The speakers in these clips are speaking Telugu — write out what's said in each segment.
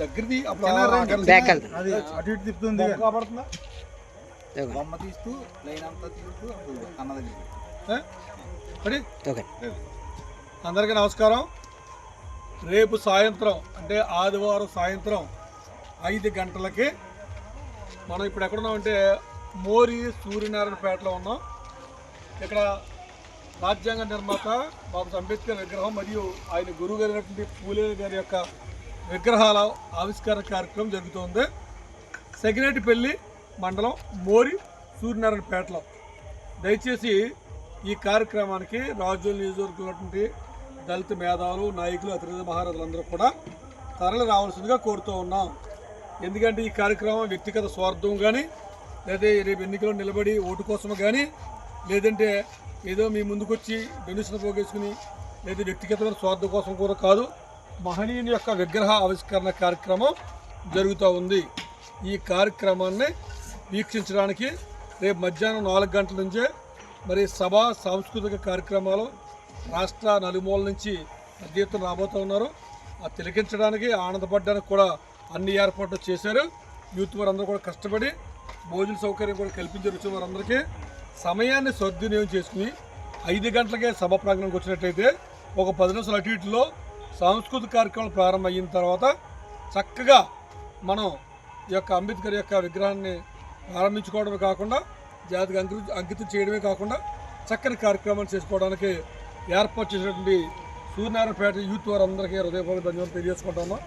దగ్గరది అది అటు ఇటు తిప్పుతుంది కాబడుతుందా బొమ్మ తీస్తూ లైన్ అంతా తీస్తూ అన్న దగ్గర. అందరికీ నమస్కారం. రేపు సాయంత్రం అంటే ఆదివారం సాయంత్రం 5 గంటలకి మనం ఇప్పుడు ఎక్కడున్నామంటే మోరి సూర్యనారాయణపేటలో ఉన్నాం. ఇక్కడ రాజ్యాంగ నిర్మాత బాబు అంబేద్కర్ విగ్రహం మరియు ఆయన గురువు గారైనటువంటి పూలే గారి యొక్క విగ్రహాల ఆవిష్కరణ కార్యక్రమం జరుగుతుంది. సెగినేటిపల్లి మండలం మోరి సూర్యనారాయణపేటలో. దయచేసి ఈ కార్యక్రమానికి రాజోల్ నియోజకవర్గంలో దళిత మేధావులు, నాయకులు, అతిరథ మహారాజులందరూ కూడా తరలి రావాల్సిందిగా కోరుతూ ఉన్నాం. ఎందుకంటే ఈ కార్యక్రమం వ్యక్తిగత స్వార్థం కానీ, లేదా రేపు ఎన్నికల్లో నిలబడి ఓటు కోసం కానీ, లేదంటే ఏదో మీ ముందుకొచ్చి డొనేషన్ పోగేసుకుని లేదా వ్యక్తిగతమైన స్వార్థం కోసం కూడా కాదు. మహనీయుని యొక్క విగ్రహ ఆవిష్కరణ కార్యక్రమం జరుగుతూ ఉంది. ఈ కార్యక్రమాన్ని వీక్షించడానికి రేపు మధ్యాహ్నం 4 గంటల నుంచే మరి సభ సాంస్కృతిక కార్యక్రమాలు రాష్ట్ర నలుమూల నుంచి పెద్ద ఎత్తున రాబోతూ ఉన్నారు. ఆ తిలకించడానికి, ఆనందపడడానికి కూడా అన్ని ఏర్పాట్లు చేశారు. యూత్ వారందరూ కూడా కష్టపడి భోజన సౌకర్యం కూడా కల్పించారు. వచ్చిన వారందరికీ సమయాన్ని సద్వినియోగం చేసుకుని 5 గంటలకే సభ ప్రాంగణంకి వచ్చినట్లయితే ఒక 10 నిమిషాలు అటు ఇటులో సాంస్కృతిక కార్యక్రమాలు ప్రారంభమైన తర్వాత చక్కగా మనం ఈ యొక్క అంబేద్కర్ యొక్క విగ్రహాన్ని ప్రారంభించుకోవడమే కాకుండా జాతికి అంకితం చేయడమే కాకుండా చక్కని కార్యక్రమాలు చేసుకోవడానికి ఏర్పాటు చేసినటువంటి సూర్యనారాయణపేట యూత్ వారందరికీ హృదయపూర్వక ధన్యవాదాలు తెలియజేసుకుంటున్నాం.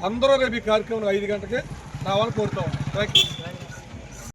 అందరూ రేపు ఈ కార్యక్రమం 5 గంటకే రావాలని కోరుతాం. Thank you.